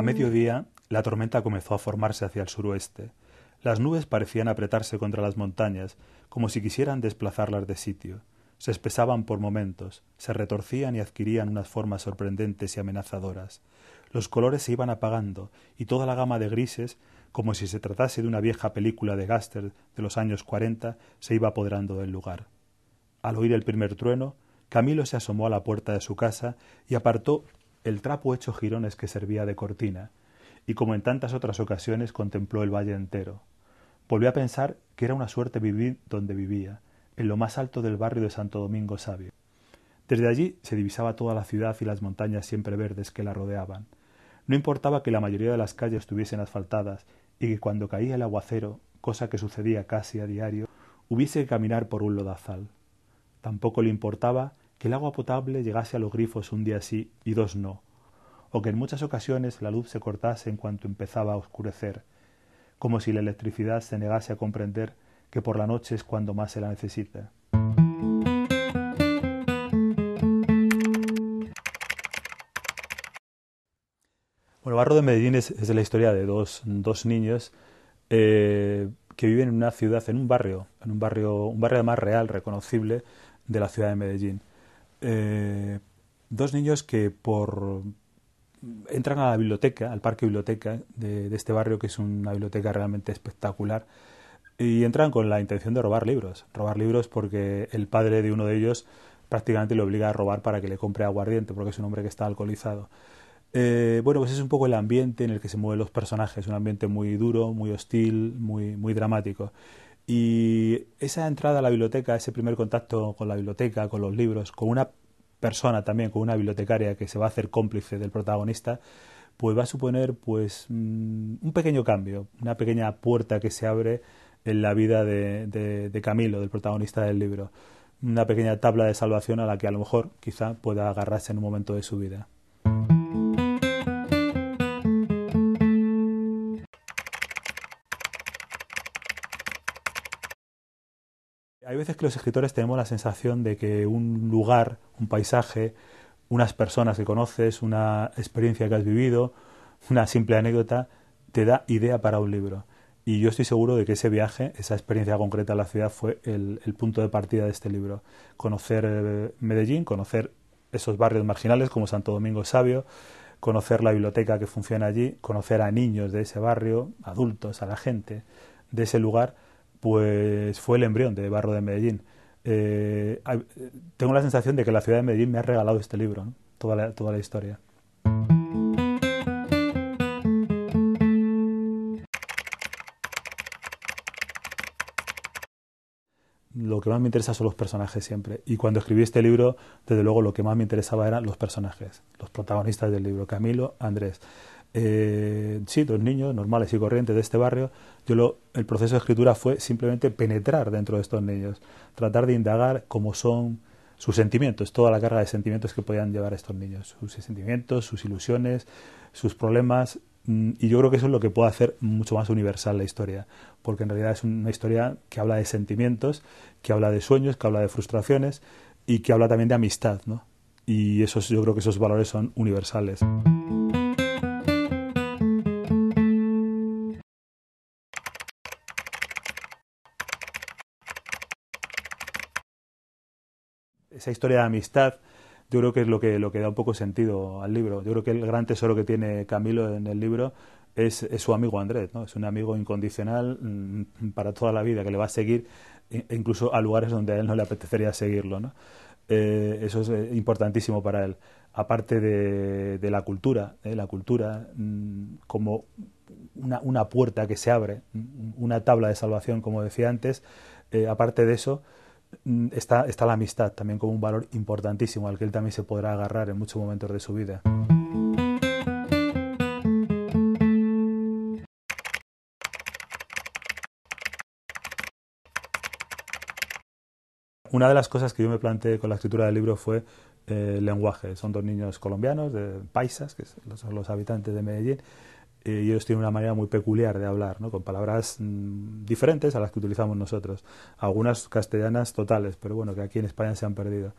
A mediodía, la tormenta comenzó a formarse hacia el suroeste. Las nubes parecían apretarse contra las montañas, como si quisieran desplazarlas de sitio. Se espesaban por momentos, se retorcían y adquirían unas formas sorprendentes y amenazadoras. Los colores se iban apagando, y toda la gama de grises, como si se tratase de una vieja película de Gaster de los años 40, se iba apoderando del lugar. Al oír el primer trueno, Camilo se asomó a la puerta de su casa y apartó el trapo hecho jirones que servía de cortina, y como en tantas otras ocasiones contempló el valle entero. Volvió a pensar que era una suerte vivir donde vivía, en lo más alto del barrio de Santo Domingo Sabio. Desde allí se divisaba toda la ciudad y las montañas siempre verdes que la rodeaban. No importaba que la mayoría de las calles estuviesen asfaltadas y que cuando caía el aguacero, cosa que sucedía casi a diario, hubiese que caminar por un lodazal. Tampoco le importaba que el agua potable llegase a los grifos un día sí y dos no, o que en muchas ocasiones la luz se cortase en cuanto empezaba a oscurecer, como si la electricidad se negase a comprender que por la noche es cuando más se la necesita. Bueno, Barro de Medellín es de la historia de dos niños que viven en una ciudad, un barrio más real, reconocible de la ciudad de Medellín. Dos niños que entran a la biblioteca, al parque biblioteca de este barrio, que es una biblioteca realmente espectacular, y entran con la intención de robar libros. Robar libros porque el padre de uno de ellos prácticamente le obliga a robar para que le compre aguardiente, porque es un hombre que está alcoholizado. Bueno, pues es un poco el ambiente en el que se mueven los personajes, un ambiente muy duro, muy hostil, muy dramático. Y esa entrada a la biblioteca, ese primer contacto con la biblioteca, con los libros, con una persona también, con una bibliotecaria que se va a hacer cómplice del protagonista, pues va a suponer un pequeño cambio, una pequeña puerta que se abre en la vida de Camilo, del protagonista del libro. Una pequeña tabla de salvación a la que a lo mejor quizá pueda agarrarse en un momento de su vida. Hay veces que los escritores tenemos la sensación de que un lugar, un paisaje, unas personas que conoces, una experiencia que has vivido, una simple anécdota, te da idea para un libro. Y yo estoy seguro de que ese viaje, esa experiencia concreta en la ciudad fue el punto de partida de este libro. Conocer Medellín, conocer esos barrios marginales como Santo Domingo Sabio, conocer la biblioteca que funciona allí, conocer a niños de ese barrio, adultos, a la gente de ese lugar, pues fue el embrión de Barro de Medellín. Eh, Tengo la sensación de que la ciudad de Medellín me ha regalado este libro, ¿no? Toda la historia. Lo que más me interesa son los personajes siempre. Y cuando escribí este libro, desde luego lo que más me interesaba eran los personajes, los protagonistas del libro, Camilo, Andrés. Sí, dos niños normales y corrientes de este barrio. El proceso de escritura fue simplemente penetrar dentro de estos niños, tratar de indagar cómo son sus sentimientos, toda la carga de sentimientos que podían llevar a estos niños, sus sentimientos, sus ilusiones, sus problemas. Y yo creo que eso es lo que puede hacer mucho más universal la historia, porque en realidad es una historia que habla de sentimientos, que habla de sueños, que habla de frustraciones y que habla también de amistad, ¿no? Y yo creo que esos valores son universales. Esa historia de amistad, yo creo que es lo que da un poco sentido al libro. Yo creo que el gran tesoro que tiene Camilo en el libro es su amigo Andrés, ¿no? Es un amigo incondicional para toda la vida, que le va a seguir incluso a lugares donde a él no le apetecería seguirlo, ¿no? Eso es importantísimo para él. Aparte de la cultura como una puerta que se abre, una tabla de salvación, como decía antes, aparte de eso, está la amistad también como un valor importantísimo al que él también se podrá agarrar en muchos momentos de su vida. Una de las cosas que yo me planteé con la escritura del libro fue el lenguaje. Son dos niños colombianos, paisas, que son los habitantes de Medellín, y ellos tienen una manera muy peculiar de hablar, ¿no? Con palabras diferentes a las que utilizamos nosotros. Algunas castellanas totales, pero bueno, que aquí en España se han perdido.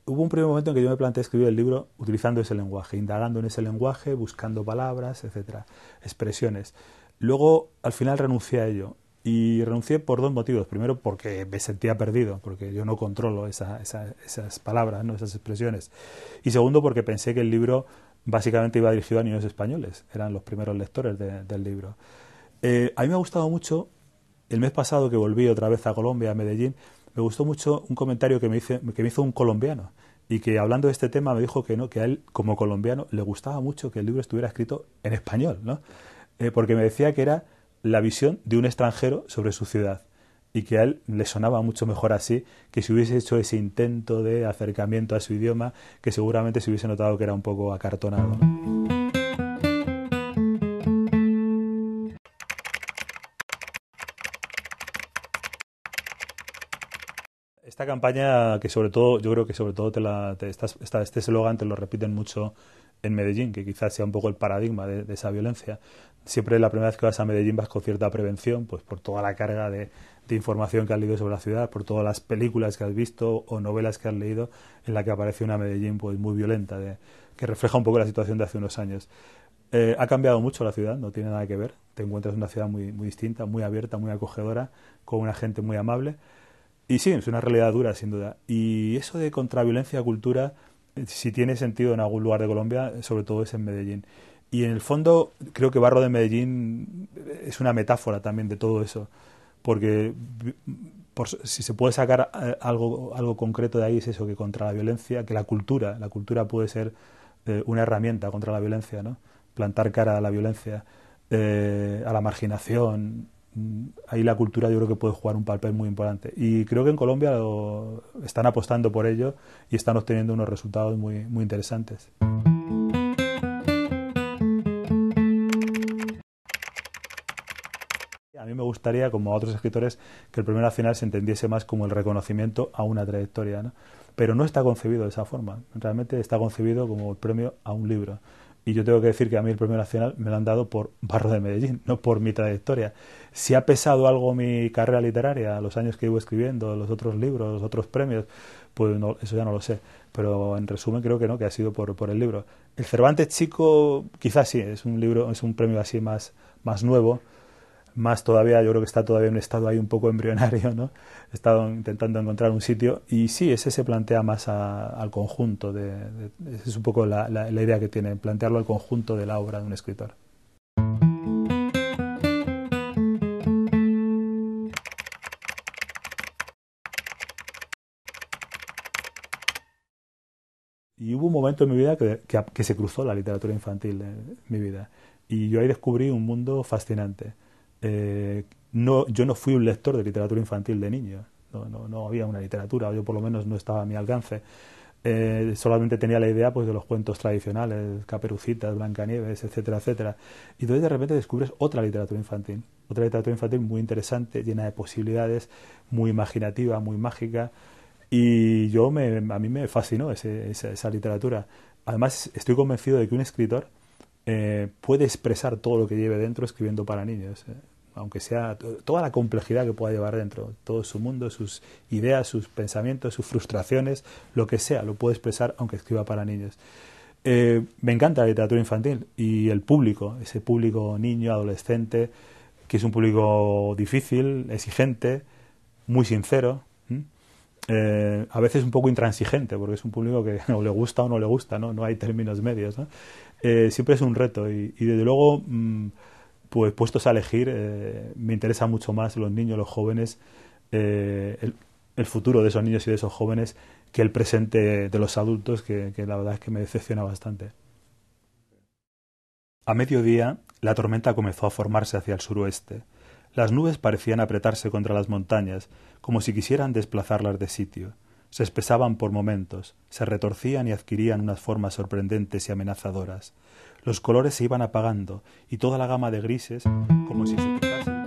hubo un primer momento en que yo me planteé escribir el libro utilizando ese lenguaje, indagando en ese lenguaje, buscando palabras, etcétera, expresiones. Luego, al final renuncié a ello. Y renuncié por dos motivos. Primero, porque me sentía perdido, porque yo no controlo esas palabras, ¿no? Esas expresiones. Y segundo, porque pensé que el libro básicamente iba dirigido a niños españoles. Eran los primeros lectores del libro. A mí me ha gustado mucho, el mes pasado que volví otra vez a Colombia, a Medellín, me gustó mucho un comentario que me hizo un colombiano. Y que hablando de este tema me dijo que no, que a él, como colombiano, le gustaba mucho que el libro estuviera escrito en español, ¿no? Porque me decía que era la visión de un extranjero sobre su ciudad y que a él le sonaba mucho mejor así que si hubiese hecho ese intento de acercamiento a su idioma, que seguramente se hubiese notado que era un poco acartonado, ¿no? Esta campaña que sobre todo, yo creo que sobre todo este eslogan te lo repiten mucho en Medellín, que quizás sea un poco el paradigma de esa violencia. Siempre la primera vez que vas a Medellín vas con cierta prevención, pues por toda la carga de información que has leído sobre la ciudad, por todas las películas que has visto o novelas que has leído en la que aparece una Medellín pues muy violenta, que refleja un poco la situación de hace unos años. Ha cambiado mucho la ciudad, no tiene nada que ver. Te encuentras en una ciudad muy, muy distinta, muy abierta, muy acogedora, con una gente muy amable. Y sí, es una realidad dura, sin duda. Y eso de contraviolencia, cultura, si tiene sentido en algún lugar de Colombia, sobre todo es en Medellín. Y en el fondo, creo que Barro de Medellín es una metáfora también de todo eso. Porque si se puede sacar algo concreto de ahí es eso, que contra la violencia, que la cultura puede ser una herramienta contra la violencia, ¿no? Plantar cara a la violencia, a la marginación. Ahí la cultura yo creo que puede jugar un papel muy importante y creo que en Colombia están apostando por ello y están obteniendo unos resultados muy, muy interesantes. A mí me gustaría, como a otros escritores, que el premio nacional se entendiese más como el reconocimiento a una trayectoria, ¿no? Pero no está concebido de esa forma, realmente está concebido como el premio a un libro. Y yo tengo que decir que a mí el premio nacional me lo han dado por Barro de Medellín, no por mi trayectoria. Si ha pesado algo mi carrera literaria, los años que llevo escribiendo, los otros libros, los otros premios, pues no, eso ya no lo sé. Pero en resumen creo que no, que ha sido por el libro. El Cervantes chico, quizás sí, es un libro, es un premio así más nuevo, más todavía, yo creo que está todavía en un estado ahí un poco embrionario, ¿no? He estado intentando encontrar un sitio y sí, ese se plantea más al conjunto, esa es un poco la idea que tiene, plantearlo al conjunto de la obra de un escritor. Y hubo un momento en mi vida que se cruzó la literatura infantil en mi vida y yo ahí descubrí un mundo fascinante. Yo no fui un lector de literatura infantil de niño, no había una literatura, yo por lo menos no estaba a mi alcance. Solamente tenía la idea pues de los cuentos tradicionales, Caperucitas, Blancanieves, etcétera, etcétera. Y entonces de repente descubres otra literatura infantil muy interesante, llena de posibilidades, muy imaginativa, muy mágica. Y a mí me fascinó esa literatura. Además, estoy convencido de que un escritor puede expresar todo lo que lleve dentro escribiendo para niños, aunque sea toda la complejidad que pueda llevar dentro, todo su mundo, sus ideas, sus pensamientos, sus frustraciones, lo que sea, lo puede expresar aunque escriba para niños. Me encanta la literatura infantil y el público, ese público niño, adolescente, que es un público difícil, exigente, muy sincero. A veces un poco intransigente, porque es un público que o le gusta o no le gusta, no hay términos medios, ¿no? Siempre es un reto y desde luego, pues puestos a elegir, me interesa mucho más los niños, los jóvenes, el futuro de esos niños y de esos jóvenes que el presente de los adultos, que la verdad es que me decepciona bastante. A mediodía, la tormenta comenzó a formarse hacia el suroeste. Las nubes parecían apretarse contra las montañas, como si quisieran desplazarlas de sitio. Se espesaban por momentos, se retorcían y adquirían unas formas sorprendentes y amenazadoras. Los colores se iban apagando, y toda la gama de grises, como si se tratase